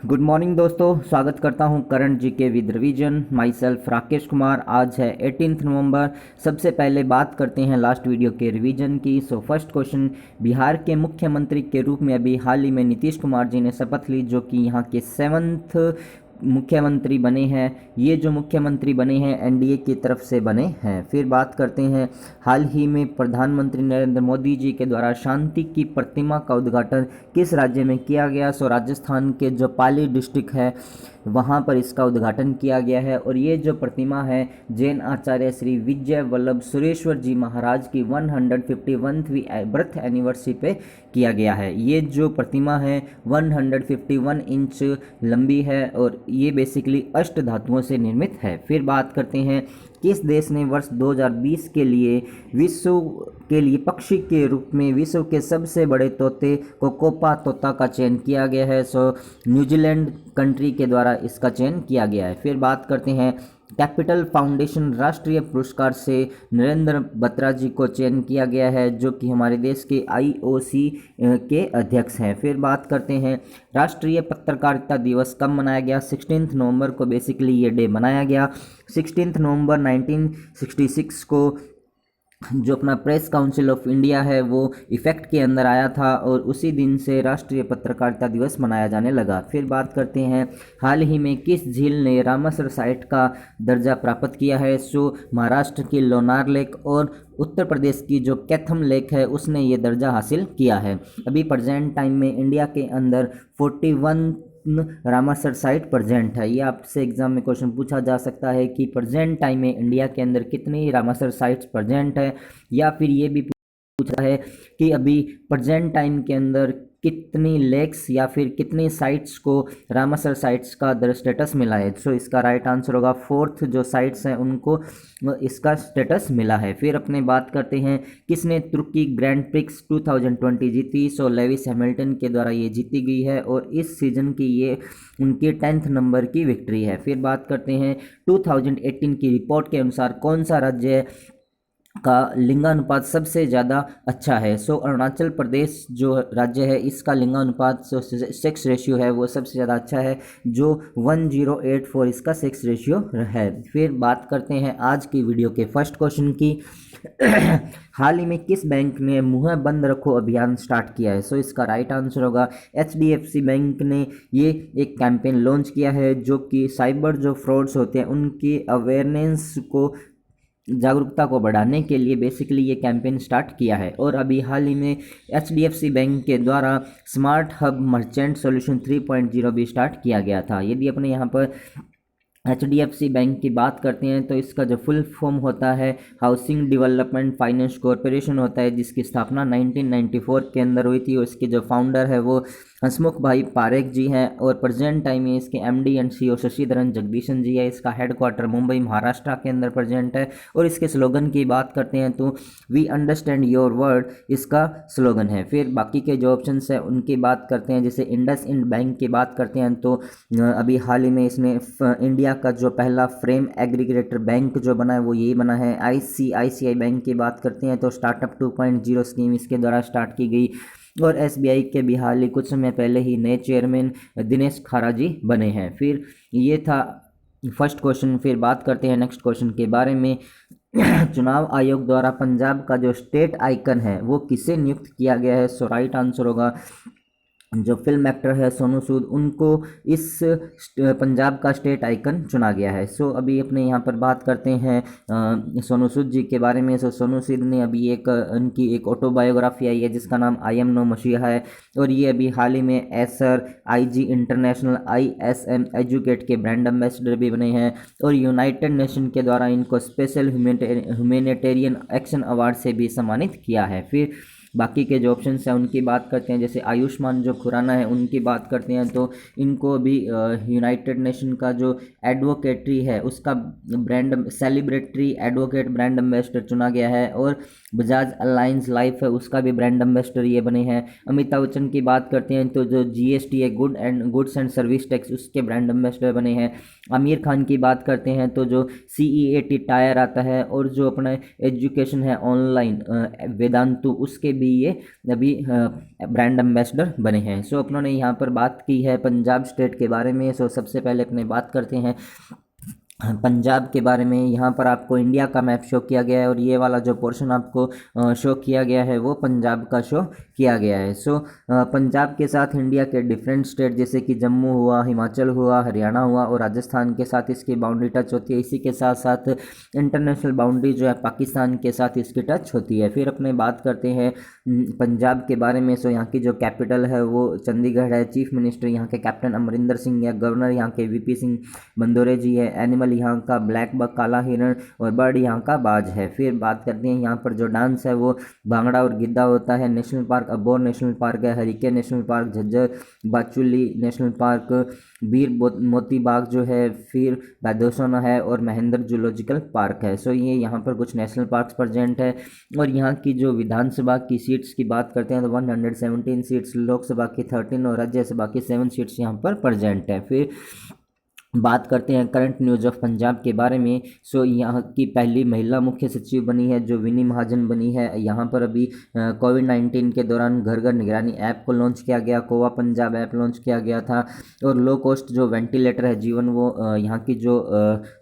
Good morning दोस्तों, स्वागत करता हूं current GK with revision. My self Rakesh Kumar. आज है 18 नवंबर। सबसे पहले बात करते हैं लास्ट वीडियो के रिवीजन की। फर्स्ट क्वेश्चन, बिहार के मुख्यमंत्री के रूप में अभी हाल ही में नीतीश कुमार जी ने शपथ ली, जो कि यहाँ के 7th मुख्यमंत्री बने हैं। ये जो मुख्यमंत्री बने हैं एनडीए की तरफ से बने हैं। फिर बात करते हैं, हाल ही में प्रधानमंत्री नरेंद्र मोदी जी के द्वारा शांति की प्रतिमा का उद्घाटन किस राज्य में किया गया? राजस्थान के जो पाली डिस्ट्रिक्ट है वहाँ पर इसका उद्घाटन किया गया है। और ये जो प्रतिमा है जैन आचार्य श्री विजय वल्लभ सुरेश्वर जी महाराज की 151वीं बर्थ एनिवर्सरी पे किया गया है। ये जो प्रतिमा है 151 इंच लंबी है और ये बेसिकली अष्ट धातुओं से निर्मित है। फिर बात करते हैं, किस देश ने वर्ष 2020 के लिए विश्व के लिए पक्षी के रूप में विश्व के सबसे बड़े तोते कोकोपा तोता का चयन किया गया है? न्यूजीलैंड कंट्री के द्वारा इसका चयन किया गया है। फिर बात करते हैं, कैपिटल फाउंडेशन राष्ट्रीय पुरस्कार से नरेंद्र बत्रा जी को चयन किया गया है, जो कि हमारे देश के आईओसी के अध्यक्ष हैं। फिर बात करते हैं, राष्ट्रीय पत्रकारिता दिवस कब मनाया गया? 16 नवंबर को बेसिकली ये डे मनाया गया। 16 नवंबर 1966 को जो अपना प्रेस काउंसिल ऑफ इंडिया है वो इफेक्ट के अंदर आया था और उसी दिन से राष्ट्रीय पत्रकारिता दिवस मनाया जाने लगा। फिर बात करते हैं, हाल ही में किस झील ने रामसर साइट का दर्जा प्राप्त किया है? महाराष्ट्र की लोनार लेक और उत्तर प्रदेश की जो कैथम लेक है उसने ये दर्जा हासिल किया है। अभी प्रेजेंट टाइम में इंडिया के अंदर 41 रामसर साइट प्रेजेंट है। ये आपसे एग्जाम में क्वेश्चन पूछा जा सकता है कि प्रेजेंट टाइम में इंडिया के अंदर कितनी रामसर साइट्स प्रेजेंट है, या फिर ये भी पूछा है कि अभी प्रेजेंट टाइम के अंदर कितनी लेक्स या फिर कितनी साइट्स को रामसर साइट्स का स्टेटस मिला है। इसका राइट आंसर होगा 4th जो साइट्स हैं उनको इसका स्टेटस मिला है। फिर अपने बात करते हैं, किसने तुर्की ग्रैंड प्रिक्स 2020 जीती? लेविस हैमिल्टन के द्वारा ये जीती गई है और इस सीजन की ये उनकी 10th नंबर की विक्ट्री है। फिर बात करते हैं, 2018 की रिपोर्ट के अनुसार कौन सा राज्य का लिंगानुपात सबसे ज़्यादा अच्छा है? अरुणाचल प्रदेश जो राज्य है इसका लिंगानुपात सेक्स रेशियो है वो सबसे ज़्यादा अच्छा है, जो 1084 इसका सेक्स रेशियो है। फिर बात करते हैं आज की वीडियो के फर्स्ट क्वेश्चन की। हाल ही में किस बैंक ने मुंह बंद रखो अभियान स्टार्ट किया है? इसका राइट आंसर होगा HDFC बैंक ने ये एक कैंपेन लॉन्च किया है, जो कि साइबर जो फ्रॉड्स होते हैं उनकी अवेयरनेस को जागरूकता को बढ़ाने के लिए बेसिकली ये कैंपेन स्टार्ट किया है। और अभी हाल ही में HDFC बैंक के द्वारा स्मार्ट हब मर्चेंट सॉल्यूशन 3.0 भी स्टार्ट किया गया था। यदि अपने यहाँ पर HDFC बैंक की बात करते हैं तो इसका जो फुल फॉर्म होता है हाउसिंग डेवलपमेंट फाइनेंस कॉरपोरेशन होता है, जिसकी स्थापना 1994 के अंदर हुई थी और इसके जो फाउंडर है वो हंसमुख भाई पारेख जी हैं और प्रेजेंट टाइम में इसके MD and CEO Sashidharan Jagdishan ji है। इसका हेडक्वार्टर मुंबई महाराष्ट्र के अंदर प्रेजेंट है। और इसके स्लोगन की बात करते हैं तो वी अंडरस्टैंड योर वर्ड इसका स्लोगन है। फिर बाकी के जो ऑप्शन है उनकी बात करते हैं, जैसे इंडसइंड बैंक की बात करते हैं तो अभी हाल ही में इसने इंडिया का जो पहला फ्रेम एग्रीगेटर बैंक जो बना है वो यही बना है। ICICI बैंक की बात करते हैं तो स्टार्टअप 2.0 स्कीम इसके द्वारा स्टार्ट की गई। और SBI के भी हाल ही कुछ समय पहले ही नए चेयरमैन दिनेश खारा जी बने हैं। फिर ये था फर्स्ट क्वेश्चन। फिर बात करते हैं नेक्स्ट क्वेश्चन के बारे में। चुनाव आयोग द्वारा पंजाब का जो स्टेट आइकन है वो किसे नियुक्त किया गया है? राइट आंसर होगा जो फिल्म एक्टर है सोनू सूद, उनको इस पंजाब का स्टेट आइकन चुना गया है। अभी अपने यहाँ पर बात करते हैं सोनू सूद जी के बारे में। सोनू सूद ने अभी उनकी एक ऑटोबायोग्राफी आई है जिसका नाम आई एम नो मसीहा है और ये अभी हाल ही में Acer IG international ISM educate के ब्रांड एम्बेसडर भी बने हैं और यूनाइटेड नेशन के द्वारा इनको स्पेशल ह्यूमैनिटेरियन एक्शन अवार्ड से भी सम्मानित किया है। फिर बाकी के जो ऑप्शंस हैं उनकी बात करते हैं, जैसे आयुष्मान जो खुराना है उनकी बात करते हैं तो इनको भी यूनाइटेड नेशन का जो एडवोकेटरी है उसका brand celebratory advocate brand ambassador चुना गया है। और बजाज अलायंस लाइफ है उसका भी ब्रांड एम्बेसडर ये बने हैं। अमिताभ बच्चन की बात करते हैं तो जो GST है गुड्स एंड सर्विस टैक्स उसके ब्रांड एम्बेसडर बने हैं। आमिर खान की बात करते हैं तो जो CEAT टायर आता है और जो अपना एजुकेशन है ऑनलाइन वेदांतु उसके भी ये अभी ब्रांड एम्बेसडर बने हैं। सो अपनों ने यहाँ पर बात की है पंजाब स्टेट के बारे में। सो सबसे पहले अपने बात करते हैं पंजाब के बारे में। यहाँ पर आपको इंडिया का मैप शो किया गया है और ये वाला जो पोर्शन आपको शो किया गया है वो पंजाब का शो किया गया है। सो पंजाब के साथ इंडिया के डिफरेंट स्टेट जैसे कि जम्मू हुआ, हिमाचल हुआ, हरियाणा हुआ और राजस्थान के साथ इसकी बाउंड्री टच होती है। इसी के साथ साथ इंटरनेशनल बाउंड्री जो है पाकिस्तान के साथ इसकी टच होती है। फिर अपने बात करते हैं पंजाब के बारे में। सो यहाँ की जो कैपिटल है वो चंडीगढ़ है। चीफ मिनिस्टर यहाँ के कैप्टन अमरिंदर सिंह है। गवर्नर यहाँ के वीपी सिंह बंदोरे जी है। एनिमल यहाँ का ब्लैक बक काला हिरण और बर्ड यहाँ का बाज है। फिर बात करते हैं यहाँ पर जो डांस है वो भांगड़ा और गिद्दा होता है। National park Abohar national park है, Harike national park, Jhajjar Bachauli national park, Bir Moti Bagh जो है, फिर बैदोसोना है और महेंद्र जूलॉजिकल पार्क है। सो ये यहाँ पर कुछ नेशनल पार्क्स प्रेजेंट है। और यहाँ की जो विधानसभा की सीट्स की बात करते हैं तो 117 सीट्स, लोकसभा की 13 और राज्यसभा की 7 सीट्स यहाँ पर प्रेजेंट है। फिर बात करते हैं करंट न्यूज़ ऑफ पंजाब के बारे में। सो यहाँ की पहली महिला मुख्य सचिव बनी है जो विनी महाजन बनी है। यहाँ पर अभी कोविड-19 के दौरान घर घर निगरानी ऐप को लॉन्च किया गया, कोवा पंजाब ऐप लॉन्च किया गया था। और लो कॉस्ट जो वेंटिलेटर है जीवन वो यहाँ की जो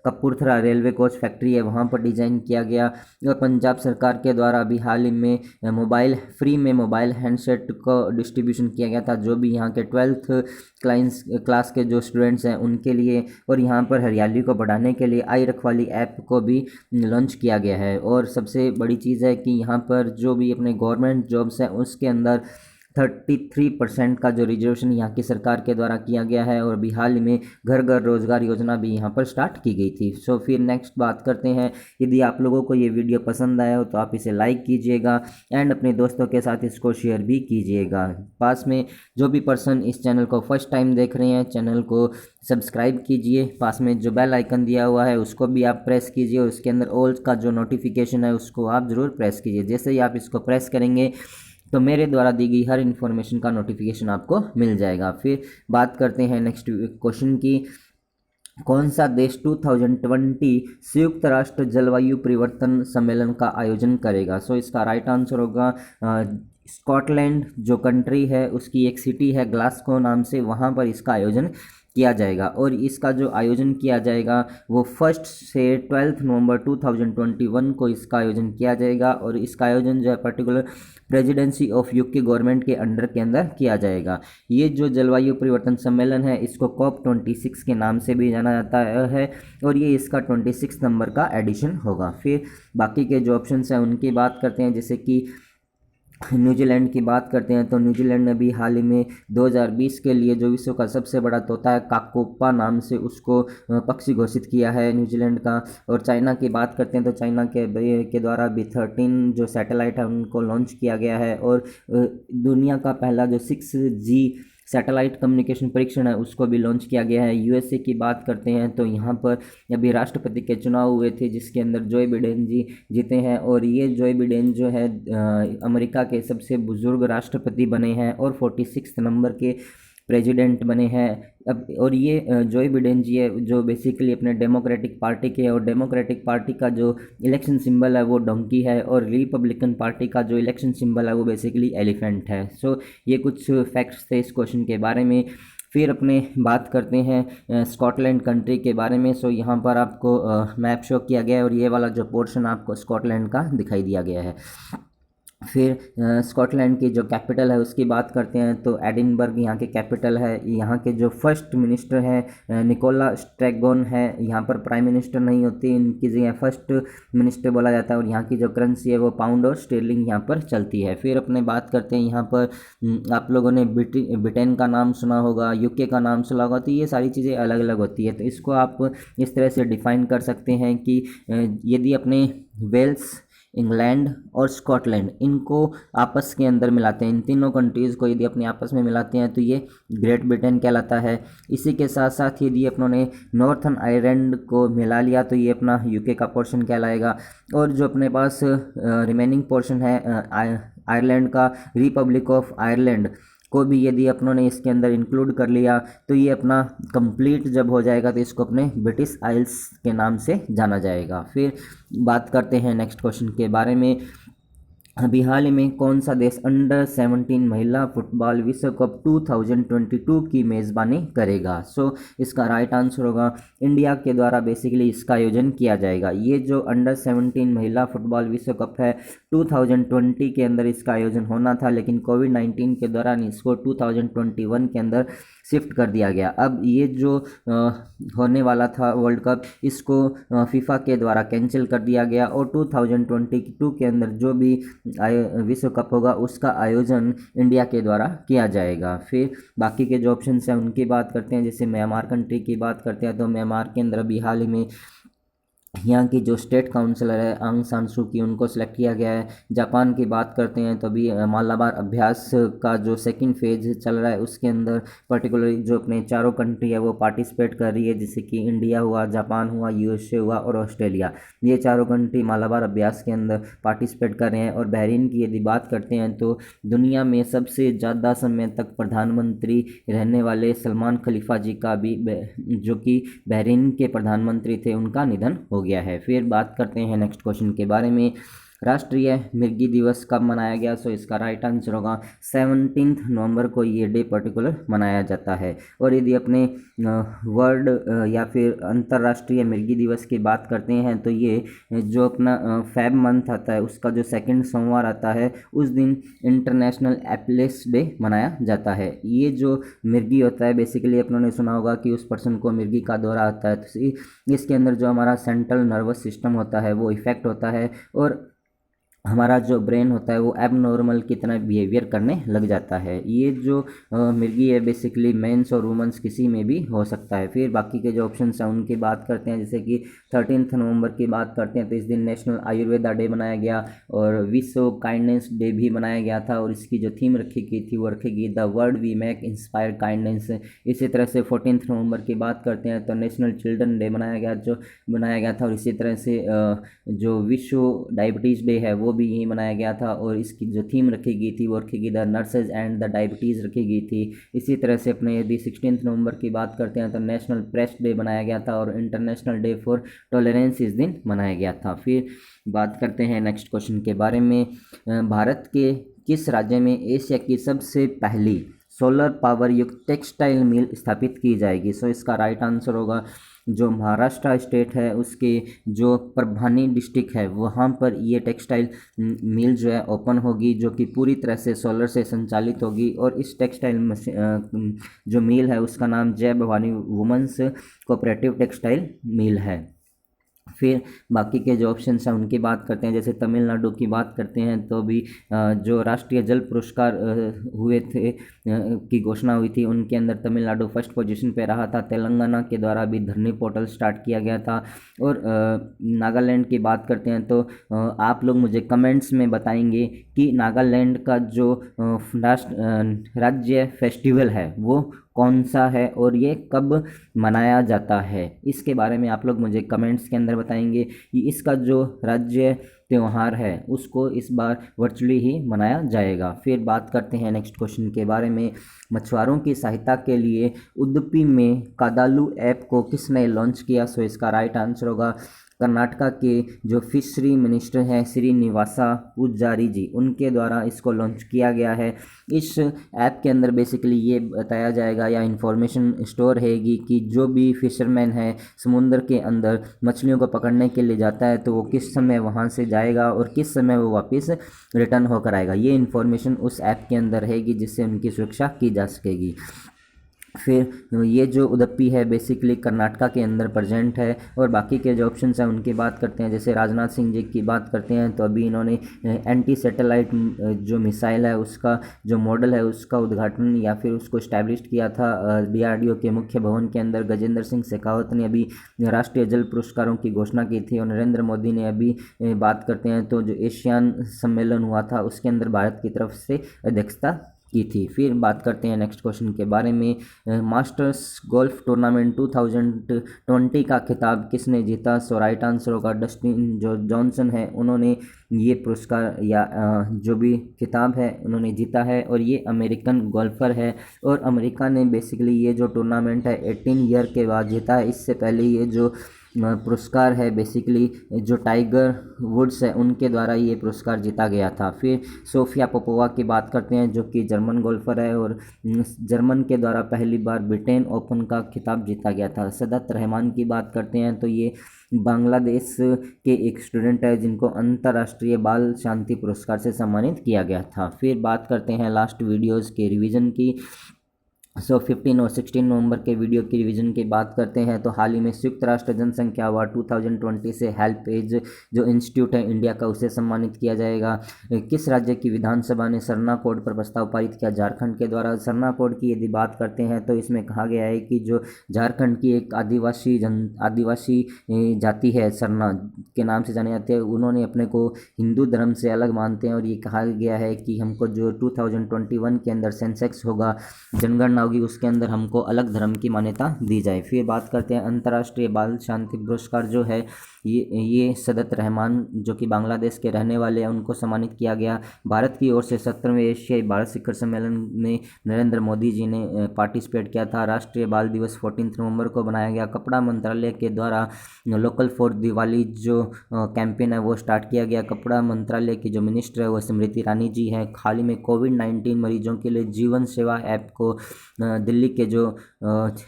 कपूरथला रेलवे कोच फैक्ट्री है वहाँ पर डिज़ाइन किया गया। और पंजाब सरकार के द्वारा अभी हाल ही में फ्री में मोबाइल हैंडसेट को डिस्ट्रीब्यूशन किया गया था जो भी यहाँ के 12th क्लास के जो स्टूडेंट्स हैं उनके लिए। और यहाँ पर हरियाली को बढ़ाने के लिए आई रखवाली ऐप को भी लॉन्च किया गया है। और सबसे बड़ी चीज़ है कि यहाँ पर जो भी अपने गवर्नमेंट जॉब्स हैं उसके अंदर 33% का जो रिजर्वेशन यहाँ की सरकार के द्वारा किया गया है। और अभी हाल ही में घर घर रोजगार योजना भी यहाँ पर स्टार्ट की गई थी। सो फिर नेक्स्ट बात करते हैं, यदि आप लोगों को ये वीडियो पसंद आया हो तो आप इसे लाइक कीजिएगा एंड अपने दोस्तों के साथ इसको शेयर भी कीजिएगा। पास में जो भी पर्सन इस चैनल को फर्स्ट टाइम देख रहे हैं चैनल को सब्सक्राइब कीजिए। पास में जो बेल आइकन दिया हुआ है उसको भी आप प्रेस कीजिए और उसके अंदर ऑल का जो नोटिफिकेशन है उसको आप ज़रूर प्रेस कीजिए। जैसे ही आप इसको प्रेस करेंगे तो मेरे द्वारा दी गई हर इन्फॉर्मेशन का नोटिफिकेशन आपको मिल जाएगा। फिर बात करते हैं नेक्स्ट क्वेश्चन की, कौन सा देश 2020 संयुक्त राष्ट्र जलवायु परिवर्तन सम्मेलन का आयोजन करेगा? सो इसका राइट आंसर होगा स्कॉटलैंड जो कंट्री है उसकी एक सिटी है ग्लासगो नाम से, वहाँ पर इसका आयोजन किया जाएगा। और इसका जो आयोजन किया जाएगा वो 1 से 12 नवंबर 2021 को इसका आयोजन किया जाएगा। और इसका आयोजन जो है particular presidency of UK government के अंदर किया जाएगा। ये जो जलवायु परिवर्तन सम्मेलन है इसको COP26 के नाम से भी जाना जाता है और ये इसका 26 नंबर का एडिशन होगा। फिर बाकी के जो ऑप्शंस हैं उनकी बात करते हैं, जैसे कि न्यूजीलैंड की बात करते हैं तो न्यूजीलैंड ने भी हाल ही में 2020 के लिए जो विश्व का सबसे बड़ा तोता है काकोपा नाम से उसको पक्षी घोषित किया है न्यूजीलैंड का। और चाइना की बात करते हैं तो चाइना के द्वारा भी 13 जो सैटेलाइट है उनको लॉन्च किया गया है। और दुनिया का पहला जो 6G सैटेलाइट कम्युनिकेशन परीक्षण है उसको भी लॉन्च किया गया है। यूएसए की बात करते हैं तो यहाँ पर अभी राष्ट्रपति के चुनाव हुए थे जिसके अंदर जो बिडेन जी जीते हैं। और ये जो बिडेन जो है अमेरिका के सबसे बुजुर्ग राष्ट्रपति बने हैं और 46 नंबर के प्रेसिडेंट बने हैं। अब और ये जो बिडेन जी है जो बेसिकली अपने डेमोक्रेटिक पार्टी के, और डेमोक्रेटिक पार्टी का जो इलेक्शन सिंबल है वो डोंकी है और रिपब्लिकन पार्टी का जो इलेक्शन सिंबल है वो बेसिकली एलिफेंट है। सो ये कुछ फैक्ट्स थे इस क्वेश्चन के बारे में। फिर अपने बात करते हैं स्कॉटलैंड कंट्री के बारे में। सो यहाँ पर आपको मैप शो किया गया है और ये वाला जो पोर्शन आपको स्कॉटलैंड का दिखाई दिया गया है। फिर स्कॉटलैंड की जो कैपिटल है उसकी बात करते हैं तो एडिनबर्ग यहाँ के कैपिटल है। यहाँ के जो फर्स्ट मिनिस्टर हैं निकोला स्ट्रैगन है। यहाँ पर प्राइम मिनिस्टर नहीं होती, इनकी जगह फर्स्ट मिनिस्टर बोला जाता है। और यहाँ की जो करेंसी है वो पाउंड और स्टेरलिंग यहाँ पर चलती है। फिर अपने बात करते हैं यहाँ पर आप लोगों ने ब्रिटेन का नाम सुना होगा, यूके का नाम सुना होगा, तो ये सारी चीज़ें अलग अलग होती है। तो इसको आप इस तरह से डिफाइन कर सकते हैं कि यदि अपने वेल्स, इंग्लैंड और स्कॉटलैंड इनको आपस के अंदर मिलाते हैं, इन तीनों कंट्रीज़ को यदि अपने आपस में मिलाते हैं तो ये ग्रेट ब्रिटेन कहलाता है। इसी के साथ साथ यदि अपनों ने नॉर्थन आयरलैंड को मिला लिया तो ये अपना यूके का पोर्शन कहलाएगा। और जो अपने पास रिमेनिंग पोर्शन है आयरलैंड का, रिपब्लिक ऑफ आयरलैंड को भी यदि अपनों ने इसके अंदर इंक्लूड कर लिया तो ये अपना कंप्लीट जब हो जाएगा तो इसको अपने ब्रिटिश आइल्स के नाम से जाना जाएगा। फिर बात करते हैं नेक्स्ट क्वेश्चन के बारे में। अभी हाल ही में कौन सा देश अंडर 17 महिला फुटबॉल विश्व कप 2022 की मेज़बानी करेगा? इसका राइट आंसर होगा इंडिया के द्वारा बेसिकली इसका आयोजन किया जाएगा। ये जो अंडर 17 महिला फुटबॉल विश्व कप है 2020 के अंदर इसका आयोजन होना था, लेकिन कोविड-19 के दौरान इसको 2021 के अंदर शिफ्ट कर दिया गया। अब ये जो होने वाला था वर्ल्ड कप, इसको फीफा के द्वारा कैंसिल कर दिया गया और 2022 के अंदर जो भी विश्व कप होगा उसका आयोजन इंडिया के द्वारा किया जाएगा। फिर बाकी के जो ऑप्शन हैं उनकी बात करते हैं। जैसे म्यांमार कंट्री की बात करते हैं तो म्यांमार के अंदर अभी हाल ही में यहाँ की जो स्टेट काउंसलर है आंग सान सू की, उनको सेलेक्ट किया गया है। जापान की बात करते हैं तो अभी मालाबार अभ्यास का जो सेकंड फेज चल रहा है उसके अंदर पर्टिकुलरली जो अपने चारों कंट्री है वो पार्टिसिपेट कर रही है, जैसे कि इंडिया हुआ, जापान हुआ, यूएसए हुआ और ऑस्ट्रेलिया। ये चारों कंट्री मालाबार अभ्यास के अंदर पार्टिसिपेट कर रहे हैं। और बहरीन की यदि बात करते हैं तो दुनिया में सबसे ज़्यादा समय तक प्रधानमंत्री रहने वाले सलमान खलीफा जी का भी, जो कि बहरीन के प्रधानमंत्री थे, उनका निधन हो गया है। फिर बात करते हैं नेक्स्ट क्वेश्चन के बारे में। राष्ट्रीय मिर्गी दिवस कब मनाया गया? इसका राइट आंसर होगा 17 नवंबर को ये डे पर्टिकुलर मनाया जाता है। और यदि अपने वर्ल्ड या फिर अंतर्राष्ट्रीय मिर्गी दिवस की बात करते हैं तो ये जो अपना फेब मंथ आता है उसका जो सेकंड सोमवार आता है उस दिन इंटरनेशनल एपिलेप्सी डे मनाया जाता है। ये जो मिर्गी होता है बेसिकली अपनों ने सुना होगा कि उस पर्सन को मिर्गी का दौरा आता है, तो इसके अंदर जो हमारा सेंट्रल नर्वस सिस्टम होता है वो इफ़ेक्ट होता है और हमारा जो ब्रेन होता है वो एबनॉर्मल की तरह बिहेवियर करने लग जाता है। ये जो मिर्गी है बेसिकली मेंस और वुमेंस किसी में भी हो सकता है। फिर बाकी के जो ऑप्शंस हैं उनकी बात करते हैं। जैसे कि 13 नवंबर की बात करते हैं तो इस दिन नेशनल आयुर्वेदा डे मनाया गया और विश्व काइंडनेस डे भी मनाया गया था और इसकी जो थीम रखी गई थी वो रखी गई the world we make inspire kindness. इसी तरह से 14 नवंबर की बात करते हैं तो नेशनल चिल्ड्रन डे मनाया गया था और इसी तरह से जो विश्व डायबिटीज़ डे है वो भी यही मनाया गया था और इसकी जो थीम रखी गई थी वो रखी गई the nurses and the diabetes रखी गई थी। इसी तरह से अपने यदि 16 नवंबर की बात करते हैं तो नेशनल प्रेस डे मनाया गया था और इंटरनेशनल डे फॉर टॉलरेंस इस दिन मनाया गया था। फिर बात करते हैं नेक्स्ट क्वेश्चन के बारे में। भारत के किस राज्य में एशिया की सबसे पहली सोलर पावर युक्त टेक्सटाइल मिल स्थापित की जाएगी? इसका राइट आंसर होगा जो महाराष्ट्र स्टेट है उसके जो परभणी डिस्ट्रिक्ट है वहाँ पर ये टेक्सटाइल मिल जो है ओपन होगी, जो कि पूरी तरह से सोलर से संचालित होगी। और इस टेक्सटाइल जो मिल है उसका नाम Jai Bhavani women's cooperative textile mill है। फिर बाकी के जो ऑप्शन हैं उनकी बात करते हैं। जैसे तमिलनाडु की बात करते हैं तो भी जो राष्ट्रीय जल पुरस्कार हुए थे की घोषणा हुई थी उनके अंदर तमिलनाडु फर्स्ट पोजीशन पे रहा था। तेलंगाना के द्वारा भी धरनी पोर्टल स्टार्ट किया गया था। और नागालैंड की बात करते हैं तो आप लोग मुझे कमेंट्स में बताएंगे कि नागालैंड का जो राज्य फेस्टिवल है वो कौन सा है और ये कब मनाया जाता है। इसके बारे में आप लोग मुझे कमेंट्स के अंदर बताएंगे कि इसका जो राज्य त्यौहार है उसको इस बार वर्चुअली ही मनाया जाएगा। फिर बात करते हैं नेक्स्ट क्वेश्चन के बारे में। मछुआरों की सहायता के लिए उडुपी में कादालू ऐप को किसने लॉन्च किया? इसका राइट आंसर होगा कर्नाटका के जो फिशरी मिनिस्टर हैं श्रीनिवासा पूजारी जी, उनके द्वारा इसको लॉन्च किया गया है। इस ऐप के अंदर बेसिकली ये बताया जाएगा या इन्फॉर्मेशन स्टोर रहेगी कि जो भी फिशरमैन है समुद्र के अंदर मछलियों को पकड़ने के लिए जाता है तो वो किस समय वहाँ से जाएगा और किस समय वो वापस रिटर्न होकर आएगा। ये इन्फॉर्मेशन उस ऐप के अंदर रहेगी जिससे उनकी सुरक्षा की जा सकेगी। फिर ये जो उडुपी है बेसिकली कर्नाटका के अंदर प्रेजेंट है। और बाकी के जो ऑप्शंस हैं उनकी बात करते हैं। जैसे राजनाथ सिंह जी की बात करते हैं तो अभी इन्होंने एंटी सैटेलाइट जो मिसाइल है उसका जो मॉडल है उसका उद्घाटन या फिर उसको इस्टेब्लिश किया था DRDO के मुख्य भवन के अंदर। गजेंद्र सिंह शेखावत ने अभी राष्ट्रीय जल पुरस्कारों की घोषणा की थी और नरेंद्र मोदी ने अभी बात करते हैं तो जो एशियान सम्मेलन हुआ था उसके अंदर भारत की तरफ से अध्यक्षता की थी। फिर बात करते हैं नेक्स्ट क्वेश्चन के बारे में। मास्टर्स गोल्फ टूर्नामेंट 2020 का खिताब किसने जीता? राइट आंसर होगा डस्टिन जो जॉनसन है, उन्होंने ये पुरस्कार या जो भी खिताब है उन्होंने जीता है और ये अमेरिकन गोल्फर है। और अमेरिका ने बेसिकली ये जो टूर्नामेंट है 18 ईयर के बाद जीता है। इससे पहले ये जो पुरस्कार है बेसिकली जो टाइगर वुड्स है उनके द्वारा ये पुरस्कार जीता गया था। फिर सोफिया पोपोवा की बात करते हैं जो कि जर्मन गोल्फर है और जर्मन के द्वारा पहली बार ब्रिटेन ओपन का खिताब जीता गया था। सदत रहमान की बात करते हैं तो ये बांग्लादेश के एक स्टूडेंट है जिनको अंतर्राष्ट्रीय बाल शांति पुरस्कार से सम्मानित किया गया था। फिर बात करते हैं लास्ट वीडियोस के रिवीजन की। 15 और 16 नवंबर के वीडियो की रिवीजन की बात करते हैं तो हाल ही में संयुक्त राष्ट्र जनसंख्या अवार्ड 2020 से हेल्प एज जो इंस्टीट्यूट है इंडिया का, उसे सम्मानित किया जाएगा। किस राज्य की विधानसभा ने सरना कोड पर प्रस्ताव पारित किया? झारखंड के द्वारा। सरना कोड की यदि बात करते हैं तो इसमें कहा गया है कि जो झारखंड की एक आदिवासी जाति है, सरना के नाम से जाने जाते हैं, उन्होंने अपने को हिंदू धर्म से अलग मानते हैं और ये कहा गया है कि हमको जो 2021 के अंदर सेंसेक्स होगा, जनगणना होगी, उसके अंदर हमको अलग धर्म की मान्यता दी जाए। फिर बात करते हैं अंतर्राष्ट्रीय बाल शांति पुरस्कार जो है ये सदत रहमान जो कि बांग्लादेश के रहने वाले हैं उनको सम्मानित किया गया। भारत की ओर से 17वें एशियाई भारत शिखर सम्मेलन में नरेंद्र मोदी जी ने पार्टिसिपेट किया था। राष्ट्रीय बाल दिवस 14 नवंबर को बनाया गया। कपड़ा मंत्रालय के द्वारा लोकल फॉर दिवाली जो कैंपेन है वो स्टार्ट किया गया। कपड़ा मंत्रालय की जो मिनिस्टर है वो स्मृति ईरानी जी हैं। हाल ही में कोविड-19 मरीजों के लिए जीवन सेवा ऐप को दिल्ली के जो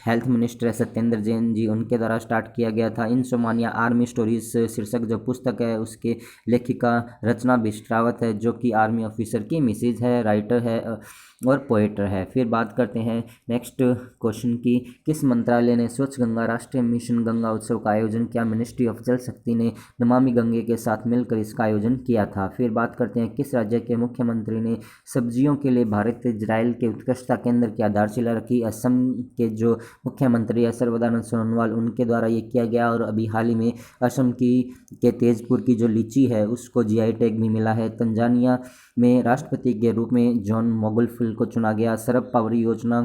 हेल्थ मिनिस्टर है सत्येंद्र जैन जी, उनके द्वारा स्टार्ट किया गया था। इंसोमानिया आर्मी स्टोरीज शीर्षक जो पुस्तक है उसके लेखिका रचना बिष्ट-रावत है जो कि आर्मी ऑफिसर की मिसेज है, राइटर है और पोएटर है। फिर बात करते हैं नेक्स्ट क्वेश्चन की। किस मंत्रालय ने स्वच्छ गंगा राष्ट्रीय मिशन गंगा उत्सव का आयोजन किया? मिनिस्ट्री ऑफ जल शक्ति ने नमामि गंगे के साथ मिलकर इसका आयोजन किया था। फिर बात करते हैं किस राज्य के मुख्यमंत्री ने सब्जियों के लिए भारत इजराइल के उत्कृष्टता केंद्र की आधारशिला रखी? असम के जो मुख्यमंत्री है सर्बानंद सोनोवाल, उनके द्वारा ये किया गया। और अभी हाल ही में असम के तेजपुर की जो लीची है उसको जीआई टैग भी मिला है। तंजानिया में राष्ट्रपति के रूप में जॉन मोगुलफुल को चुना गया। सरब पावर योजना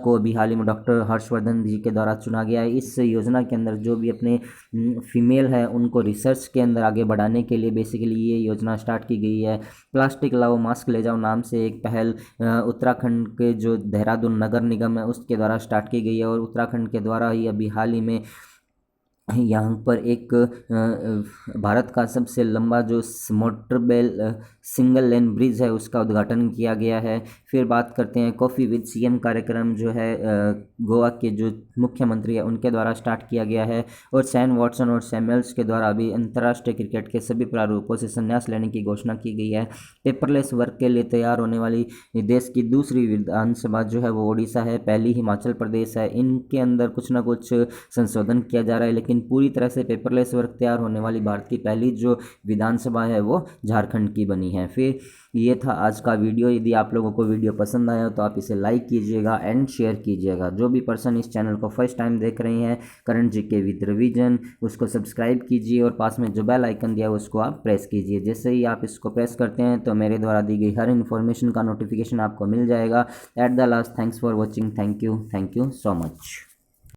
को भी हाल ही में डॉक्टर हर्षवर्धन जी के द्वारा चुना गया है। इस योजना के अंदर जो भी अपने फीमेल है उनको रिसर्च के अंदर आगे बढ़ाने के लिए बेसिकली ये योजना स्टार्ट की गई है। प्लास्टिक लाओ मास्क ले जाओ नाम से एक पहल उत्तराखंड के जो देहरादून नगर निगम है उसके द्वारा स्टार्ट की गई है और उत्तराखंड के द्वारा ही अभी हाल ही में यहाँ पर एक भारत का सबसे लंबा जो मोटरबेल सिंगल लेन ब्रिज है उसका उद्घाटन किया गया है। फिर बात करते हैं कॉफ़ी विद सीएम कार्यक्रम जो है गोवा के जो मुख्यमंत्री है उनके द्वारा स्टार्ट किया गया है। और सैन वॉटसन और सैमुअल्स के द्वारा अभी अंतर्राष्ट्रीय क्रिकेट के सभी प्रारूपों से संन्यास लेने की घोषणा की गई है। पेपरलेस वर्क के लिए तैयार होने वाली देश की दूसरी विधानसभा जो है वो ओडिशा है, पहली हिमाचल प्रदेश है। इनके अंदर कुछ ना कुछ संशोधन किया जा रहा है लेकिन पूरी तरह से पेपरलेस वर्क तैयार होने वाली भारत की पहली जो विधानसभा है वो झारखंड की बनी है। फिर ये था आज का वीडियो। यदि आप लोगों को वीडियो पसंद आया तो आप इसे लाइक कीजिएगा एंड शेयर कीजिएगा। जो भी पर्सन इस चैनल को फर्स्ट टाइम देख रहे हैं करंट जीके विद रिवीजन, उसको सब्सक्राइब कीजिए और पास में जो बेल आइकन दिया है उसको आप प्रेस कीजिए। जैसे ही आप इसको प्रेस करते हैं तो मेरे द्वारा दी गई हर इन्फॉर्मेशन का नोटिफिकेशन आपको मिल जाएगा। At the last, thanks for watching. Thank you so much.